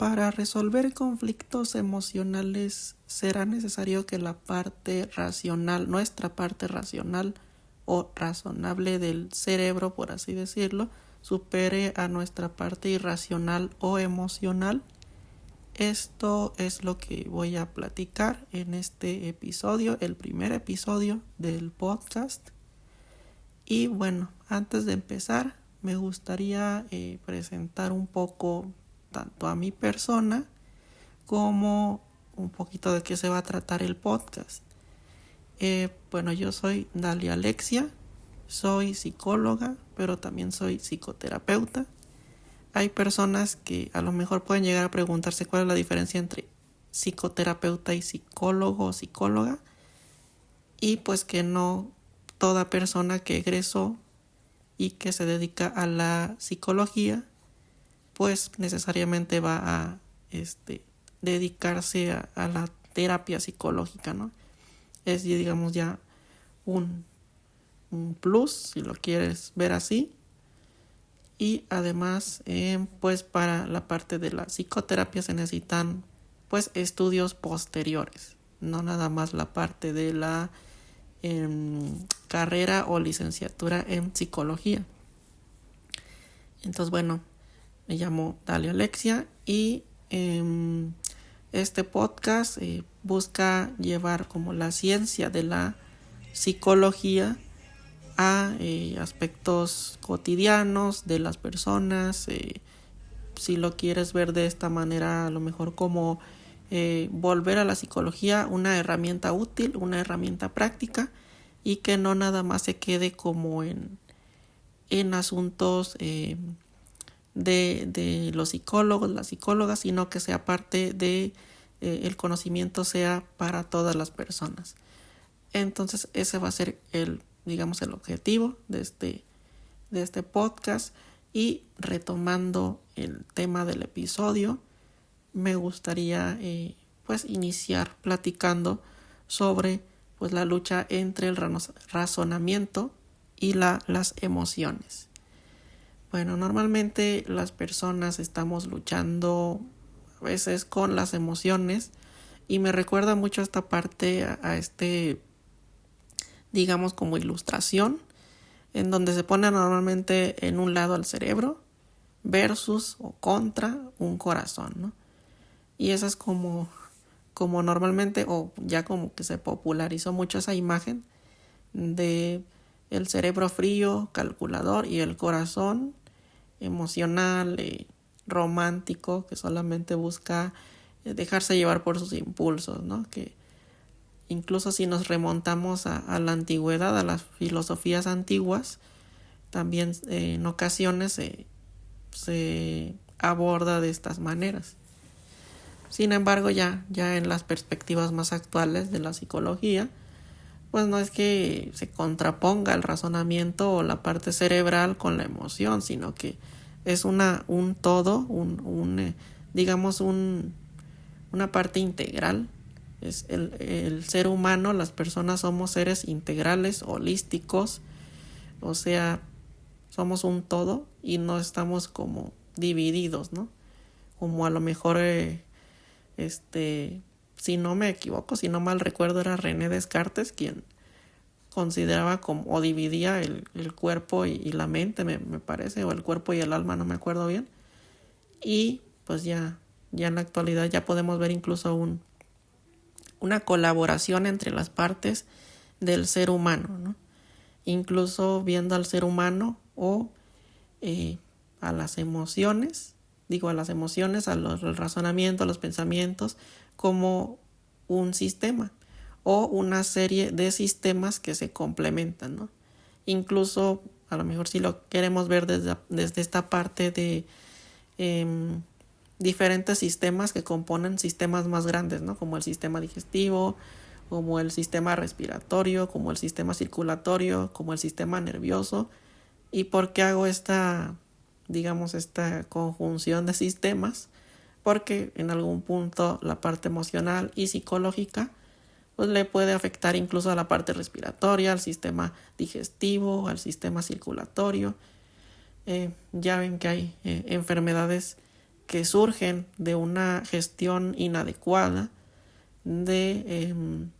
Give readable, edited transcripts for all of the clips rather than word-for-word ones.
Para resolver conflictos emocionales será necesario que la parte racional, nuestra parte racional o razonable del cerebro, por así decirlo, supere a nuestra parte irracional o emocional. Esto es lo que voy a platicar en este episodio, el primer episodio del podcast. Y bueno, antes de empezar, me gustaría presentar un poco tanto a mi persona como un poquito de qué se va a tratar el podcast. Bueno, yo soy Dalia Alexia, soy psicóloga, pero también soy psicoterapeuta. Hay personas que a lo mejor pueden llegar a preguntarse cuál es la diferencia entre psicoterapeuta y psicólogo o psicóloga, y pues que no toda persona que egresó y que se dedica a la psicología pues necesariamente va a dedicarse a la terapia psicológica, ¿no? Es, digamos, ya un plus, si lo quieres ver así. Y además, pues para la parte de la psicoterapia se necesitan pues estudios posteriores, no nada más la parte de la carrera o licenciatura en psicología. Entonces, bueno, me llamo Dalia Alexia y este podcast busca llevar como la ciencia de la psicología a aspectos cotidianos de las personas. Si lo quieres ver de esta manera, a lo mejor como volver a la psicología una herramienta útil, una herramienta práctica, y que no nada más se quede como en asuntos de los psicólogos, las psicólogas, sino que sea parte de el conocimiento sea para todas las personas. Entonces ese va a ser el objetivo de este podcast. Y retomando el tema del episodio, me gustaría pues iniciar platicando sobre pues la lucha entre el razonamiento y las emociones. Bueno, normalmente las personas estamos luchando a veces con las emociones, y me recuerda mucho esta parte a digamos como ilustración, en donde se pone normalmente en un lado al cerebro versus o contra un corazón, ¿no? Y esa es como normalmente, o ya como que se popularizó mucho esa imagen de el cerebro frío, calculador, y el corazón emocional, romántico, que solamente busca dejarse llevar por sus impulsos, ¿no? Que incluso si nos remontamos a la antigüedad, a las filosofías antiguas, también en ocasiones se aborda de estas maneras. Sin embargo, ya en las perspectivas más actuales de la psicología, pues no es que se contraponga el razonamiento o la parte cerebral con la emoción, sino que es un todo, una parte integral. Es el ser humano, las personas somos seres integrales, holísticos, o sea, somos un todo y no estamos como divididos, ¿no? Como a lo mejor, si no me equivoco, si no mal recuerdo, era René Descartes quien consideraba como, o dividía el cuerpo y la mente, me parece, o el cuerpo y el alma, no me acuerdo bien. Y pues ya en la actualidad ya podemos ver incluso una colaboración entre las partes del ser humano, ¿no? Incluso viendo al ser humano o a las emociones, al razonamiento, a los pensamientos, como un sistema o una serie de sistemas que se complementan, ¿no? Incluso, a lo mejor si lo queremos ver desde esta parte de diferentes sistemas que componen sistemas más grandes, ¿no? Como el sistema digestivo, como el sistema respiratorio, como el sistema circulatorio, como el sistema nervioso. ¿Y por qué hago esta conjunción de sistemas? Porque en algún punto la parte emocional y psicológica pues le puede afectar incluso a la parte respiratoria, al sistema digestivo, al sistema circulatorio. Ya ven que hay enfermedades que surgen de una gestión inadecuada de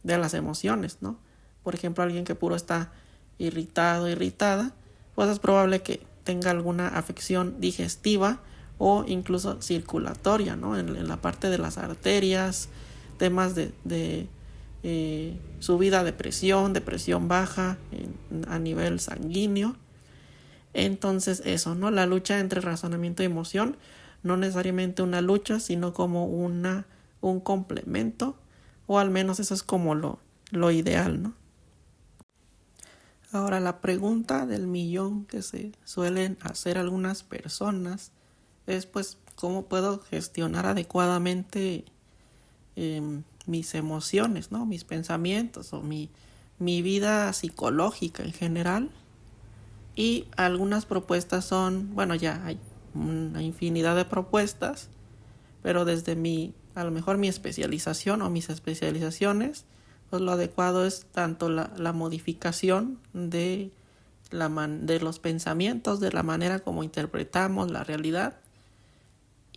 las emociones, ¿no? Por ejemplo, alguien que puro está irritado, irritada, pues es probable que tenga alguna afección digestiva o incluso circulatoria, ¿no? En la parte de las arterias, temas de subida de presión, de presión baja a nivel sanguíneo. Entonces eso, ¿no? La lucha entre razonamiento y emoción, no necesariamente una lucha, sino como un complemento, o al menos eso es como lo ideal, ¿no? Ahora, la pregunta del millón que se suelen hacer algunas personas es, pues, ¿cómo puedo gestionar adecuadamente mis emociones, ¿no? Mis pensamientos o mi vida psicológica en general? Y algunas propuestas son, bueno, ya hay una infinidad de propuestas, pero desde a lo mejor mi especialización o mis especializaciones, pues lo adecuado es tanto la modificación de los pensamientos, de la manera como interpretamos la realidad,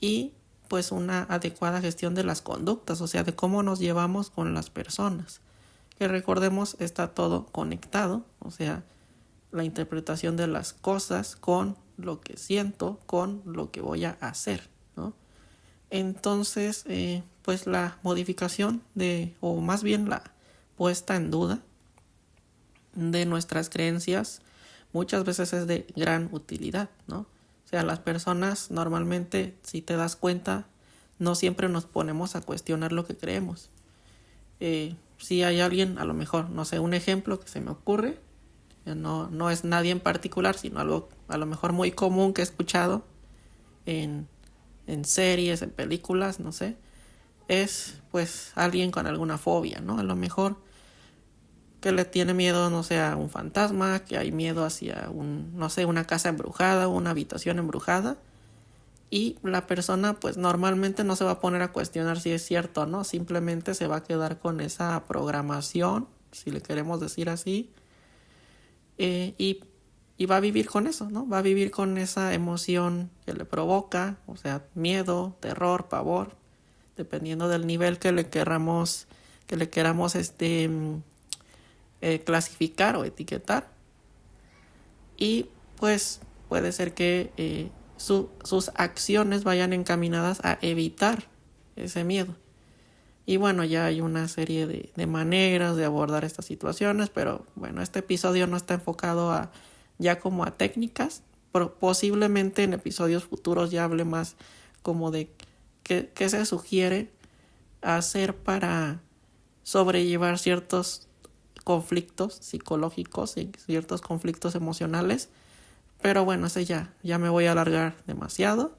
y pues una adecuada gestión de las conductas, o sea, de cómo nos llevamos con las personas. Que recordemos, está todo conectado, o sea, la interpretación de las cosas con lo que siento, con lo que voy a hacer, ¿no? Entonces, pues la modificación o más bien la puesta en duda de nuestras creencias muchas veces es de gran utilidad, ¿no? O sea, las personas normalmente, si te das cuenta, no siempre nos ponemos a cuestionar lo que creemos. Si hay alguien, a lo mejor, no sé, un ejemplo que se me ocurre, no es nadie en particular, sino algo a lo mejor muy común que he escuchado en series, en películas, no sé, es pues alguien con alguna fobia, ¿no? A lo mejor que le tiene miedo, no sé, a un fantasma, que hay miedo hacia no sé, una casa embrujada, una habitación embrujada, y la persona pues normalmente no se va a poner a cuestionar si es cierto o no, simplemente se va a quedar con esa programación, si le queremos decir así, y va a vivir con eso, ¿no? Va a vivir con esa emoción que le provoca, o sea, miedo, terror, pavor, dependiendo del nivel que le queramos clasificar o etiquetar. Y pues puede ser que sus acciones vayan encaminadas a evitar ese miedo. Y bueno, ya hay una serie de maneras de abordar estas situaciones, pero bueno, este episodio no está enfocado ya como a técnicas, pero posiblemente en episodios futuros ya hable más como de qué se sugiere hacer para sobrellevar ciertos conflictos psicológicos y ciertos conflictos emocionales. Pero bueno, ese ya me voy a alargar demasiado,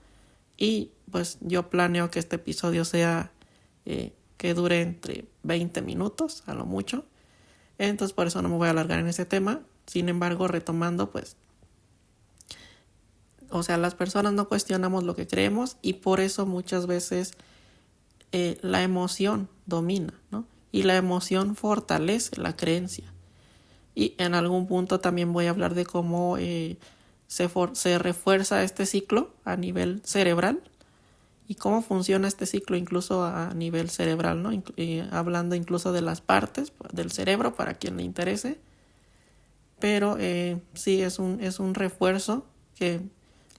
y pues yo planeo que este episodio sea que dure entre 20 minutos a lo mucho. Entonces por eso no me voy a alargar en ese tema. Sin embargo, retomando, pues, o sea, las personas no cuestionamos lo que creemos, y por eso muchas veces la emoción domina, ¿no? Y la emoción fortalece la creencia. Y en algún punto también voy a hablar de cómo se refuerza este ciclo a nivel cerebral y cómo funciona este ciclo incluso a nivel cerebral, ¿no? Hablando incluso de las partes del cerebro para quien le interese. Pero sí es un refuerzo que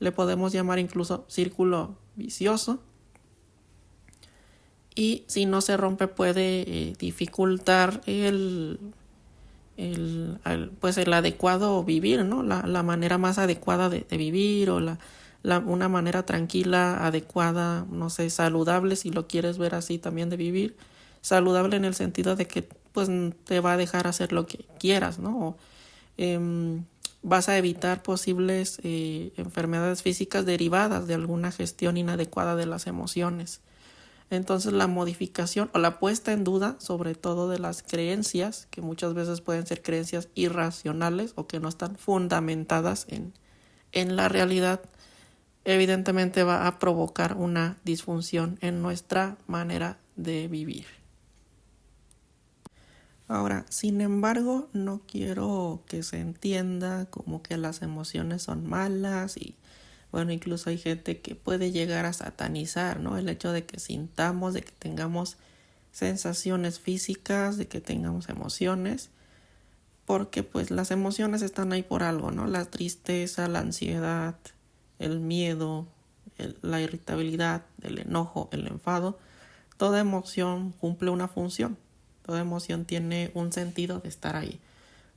le podemos llamar incluso círculo vicioso. Y si no se rompe puede dificultar pues el adecuado vivir, ¿no? La manera más adecuada de vivir, o una manera tranquila, adecuada, no sé, saludable, si lo quieres ver así también, de vivir. Saludable en el sentido de que pues te va a dejar hacer lo que quieras, ¿no? Vas a evitar posibles enfermedades físicas derivadas de alguna gestión inadecuada de las emociones. Entonces la modificación o la puesta en duda, sobre todo de las creencias, que muchas veces pueden ser creencias irracionales o que no están fundamentadas en la realidad, evidentemente va a provocar una disfunción en nuestra manera de vivir. Ahora, sin embargo, no quiero que se entienda como que las emociones son malas y Bueno, incluso hay gente que puede llegar a satanizar, ¿no? El hecho de que sintamos, de que tengamos sensaciones físicas, de que tengamos emociones, porque pues las emociones están ahí por algo, ¿no? La tristeza, la ansiedad, el miedo, la irritabilidad, el enojo, el enfado, toda emoción cumple una función, toda emoción tiene un sentido de estar ahí.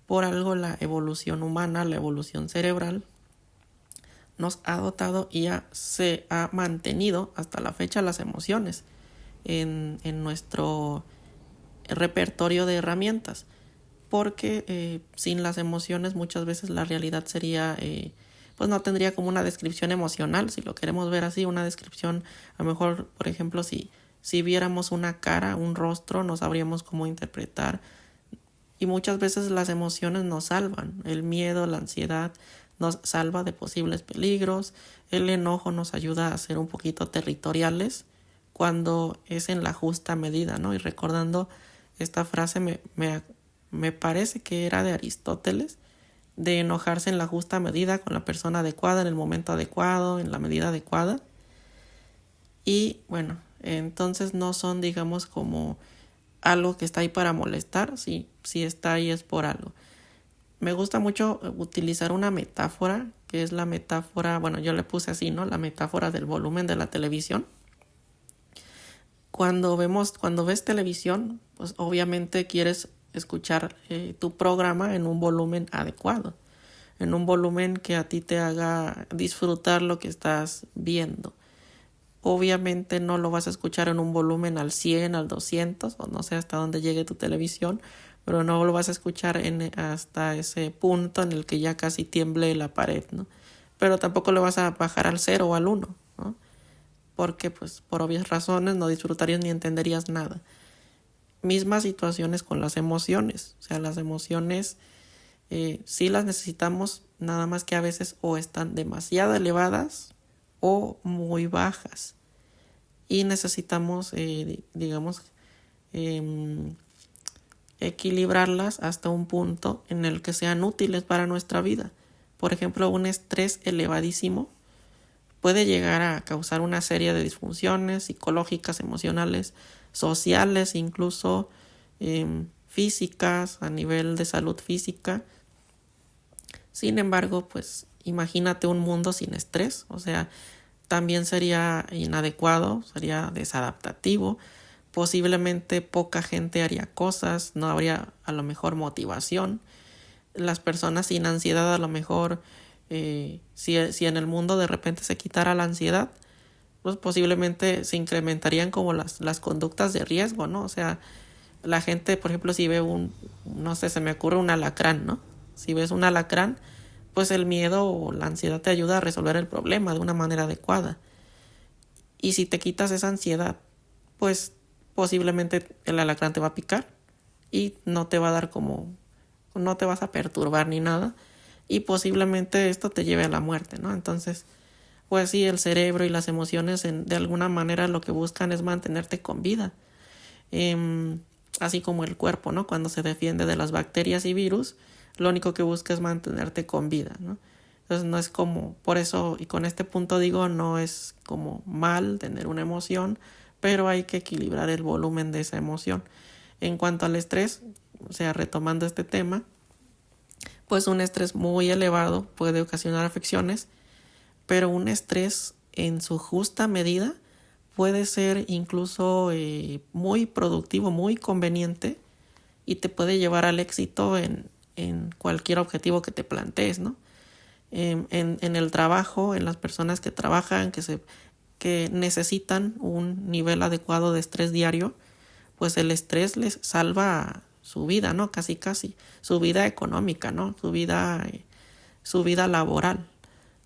Por algo la evolución humana, la evolución cerebral, nos ha dotado y se ha mantenido hasta la fecha las emociones en nuestro repertorio de herramientas, porque sin las emociones muchas veces la realidad sería, pues no tendría como una descripción emocional, si lo queremos ver así, una descripción, a lo mejor, por ejemplo, si viéramos una cara, un rostro, no sabríamos cómo interpretar, y muchas veces las emociones nos salvan, el miedo, la ansiedad nos salva de posibles peligros, el enojo nos ayuda a ser un poquito territoriales cuando es en la justa medida, ¿no? Y recordando esta frase me parece que era de Aristóteles, de enojarse en la justa medida con la persona adecuada, en el momento adecuado, en la medida adecuada. Y bueno, entonces no son, digamos, como algo que está ahí para molestar, si está ahí es por algo. Me gusta mucho utilizar una metáfora, que es la metáfora, bueno, yo le puse así, ¿no? La metáfora del volumen de la televisión. Cuando ves televisión, pues obviamente quieres escuchar tu programa en un volumen adecuado, en un volumen que a ti te haga disfrutar lo que estás viendo. Obviamente no lo vas a escuchar en un volumen al 100, al 200, o no sé hasta dónde llegue tu televisión, pero no lo vas a escuchar hasta ese punto en el que ya casi tiemble la pared, ¿no? Pero tampoco lo vas a bajar al 0 o al 1, ¿no? Porque pues por obvias razones no disfrutarías ni entenderías nada. Mismas situaciones con las emociones, o sea, las emociones sí las necesitamos, nada más que a veces o están demasiado elevadas o muy bajas y necesitamos digamos equilibrarlas hasta un punto en el que sean útiles para nuestra vida. Por ejemplo, un estrés elevadísimo puede llegar a causar una serie de disfunciones psicológicas, emocionales, sociales, incluso físicas, a nivel de salud física. Sin embargo, pues imagínate un mundo sin estrés, o sea, también sería inadecuado, sería desadaptativo, posiblemente poca gente haría cosas, no habría a lo mejor motivación. Las personas sin ansiedad a lo mejor, si en el mundo de repente se quitara la ansiedad, pues posiblemente se incrementarían como las conductas de riesgo, ¿no? O sea, la gente, por ejemplo, si ve no sé, se me ocurre un alacrán, ¿no? Si ves un alacrán, pues el miedo o la ansiedad te ayuda a resolver el problema de una manera adecuada. Y si te quitas esa ansiedad, pues posiblemente el alacrán te va a picar y no te va a dar no te vas a perturbar ni nada y posiblemente esto te lleve a la muerte, ¿no? Entonces, pues sí, el cerebro y las emociones de alguna manera lo que buscan es mantenerte con vida. Así como el cuerpo, ¿no? Cuando se defiende de las bacterias y virus, lo único que busca es mantenerte con vida, ¿no? Entonces no es como, por eso, y con este punto digo, no es como mal tener una emoción, pero hay que equilibrar el volumen de esa emoción. En cuanto al estrés, o sea, retomando este tema, pues un estrés muy elevado puede ocasionar afecciones, pero un estrés en su justa medida puede ser incluso muy productivo, muy conveniente y te puede llevar al éxito en cualquier objetivo que te plantees, ¿no? En el trabajo, en las personas que trabajan, que necesitan un nivel adecuado de estrés diario, pues el estrés les salva su vida, ¿no? Casi, su vida económica, ¿no? Su vida laboral,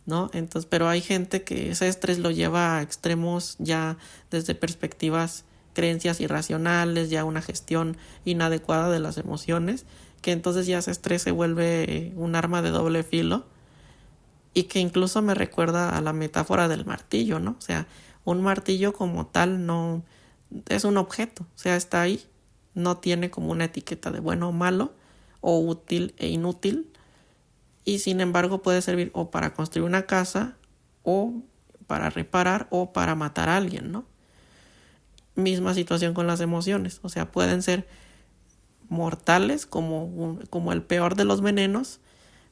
¿no? Entonces, pero hay gente que ese estrés lo lleva a extremos ya desde perspectivas, creencias irracionales, ya una gestión inadecuada de las emociones, que entonces ya ese estrés se vuelve un arma de doble filo y que incluso me recuerda a la metáfora del martillo, ¿no? O sea, un martillo como tal no es un objeto, o sea, está ahí, no tiene como una etiqueta de bueno o malo, o útil e inútil, y sin embargo puede servir o para construir una casa o para reparar o para matar a alguien, ¿no? Misma situación con las emociones, o sea, pueden ser mortales como el peor de los venenos,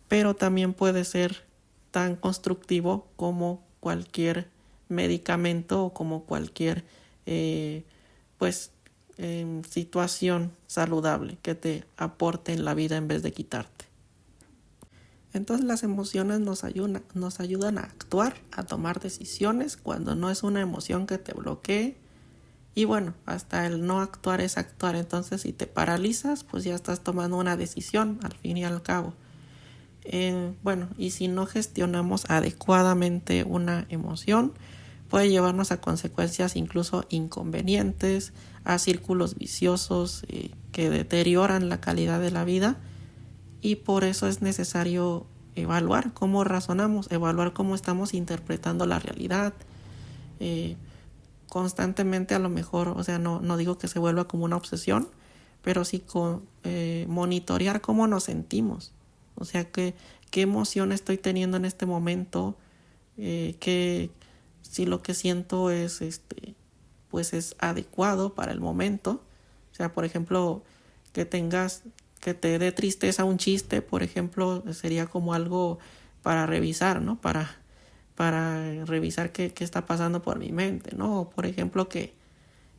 pero también puede ser tan constructivo como cualquier medicamento o como cualquier situación saludable que te aporte en la vida en vez de quitarte. Entonces las emociones nos ayudan a actuar, a tomar decisiones cuando no es una emoción que te bloquee. Y bueno, hasta el no actuar es actuar. Entonces si te paralizas, pues ya estás tomando una decisión al fin y al cabo. Y si no gestionamos adecuadamente una emoción, puede llevarnos a consecuencias incluso inconvenientes, a círculos viciosos que deterioran la calidad de la vida. Y por eso es necesario evaluar cómo razonamos, evaluar cómo estamos interpretando la realidad. Constantemente a lo mejor, o sea, no digo que se vuelva como una obsesión, pero sí monitorear cómo nos sentimos. O sea, qué emoción estoy teniendo en este momento, si lo que siento es pues es adecuado para el momento. O sea, por ejemplo, que te dé tristeza un chiste, por ejemplo, sería como algo para revisar, ¿no? Para revisar qué está pasando por mi mente, ¿no? O por ejemplo, que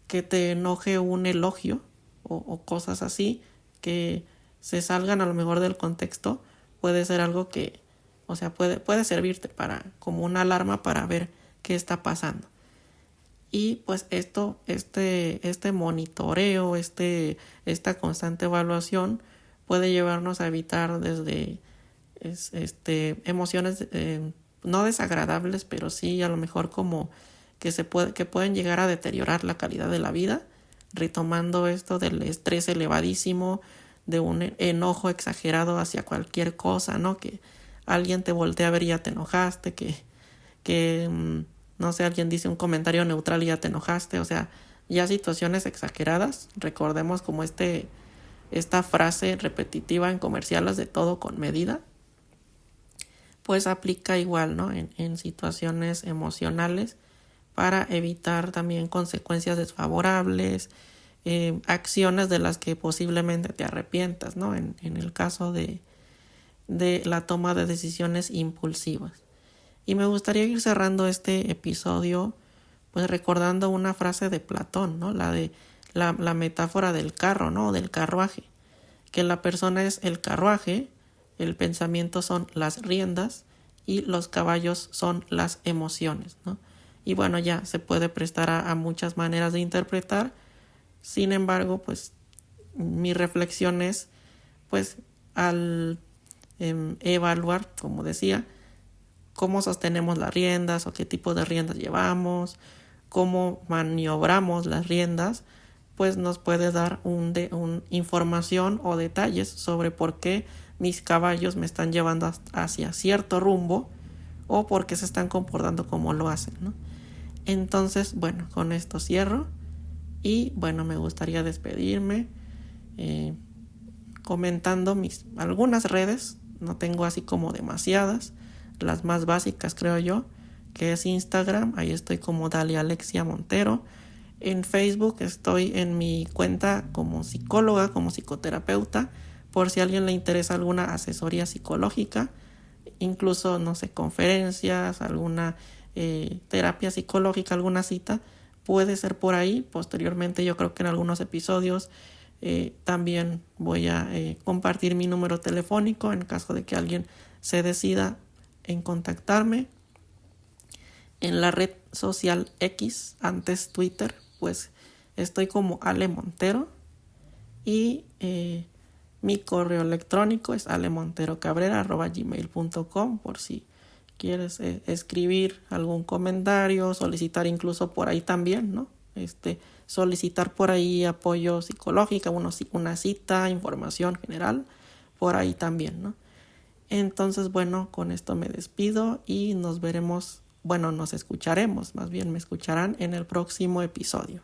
te enoje un elogio o cosas así que se salgan a lo mejor del contexto, puede ser algo que, o sea, puede servirte como una alarma para ver qué está pasando. Y pues este monitoreo, esta constante evaluación puede llevarnos a evitar desde emociones no desagradables, pero sí a lo mejor como que pueden llegar a deteriorar la calidad de la vida, retomando esto del estrés elevadísimo, de un enojo exagerado hacia cualquier cosa, ¿no? Que alguien te voltea a ver y ya te enojaste, que no sé, alguien dice un comentario neutral y ya te enojaste, o sea, ya situaciones exageradas. Recordemos como esta frase repetitiva en comerciales de todo con medida, pues aplica igual, ¿no? En situaciones emocionales para evitar también consecuencias desfavorables, acciones de las que posiblemente te arrepientas, ¿no? En el caso de la toma de decisiones impulsivas. Y me gustaría ir cerrando este episodio pues recordando una frase de Platón, ¿no? La de la metáfora del carro, ¿no? Del carruaje, que la persona es el carruaje, el pensamiento son las riendas y los caballos son las emociones, ¿no? Y bueno, ya se puede prestar a muchas maneras de interpretar. Sin embargo, pues mi reflexión es, pues al evaluar, como decía, cómo sostenemos las riendas o qué tipo de riendas llevamos, cómo maniobramos las riendas, pues nos puede dar información o detalles sobre por qué mis caballos me están llevando hacia cierto rumbo o por qué se están comportando como lo hacen, ¿no? Entonces, bueno, con esto cierro y bueno, me gustaría despedirme comentando algunas redes, no tengo así como demasiadas, las más básicas creo yo, que es Instagram, ahí estoy como Dalia Alexia Montero. En Facebook estoy en mi cuenta como psicóloga, como psicoterapeuta, por si a alguien le interesa alguna asesoría psicológica, incluso, no sé, conferencias, alguna terapia psicológica, alguna cita, puede ser por ahí. Posteriormente yo creo que en algunos episodios también voy a compartir mi número telefónico en caso de que alguien se decida en contactarme. En la red social X, antes Twitter, pues estoy como Ale Montero y mi correo electrónico es alemonterocabrera@gmail.com por si quieres escribir algún comentario, solicitar incluso por ahí también, ¿no? Solicitar por ahí apoyo psicológico, una cita, información general, por ahí también, ¿no? Entonces, bueno, con esto me despido y nos escucharemos, más bien me escucharán en el próximo episodio.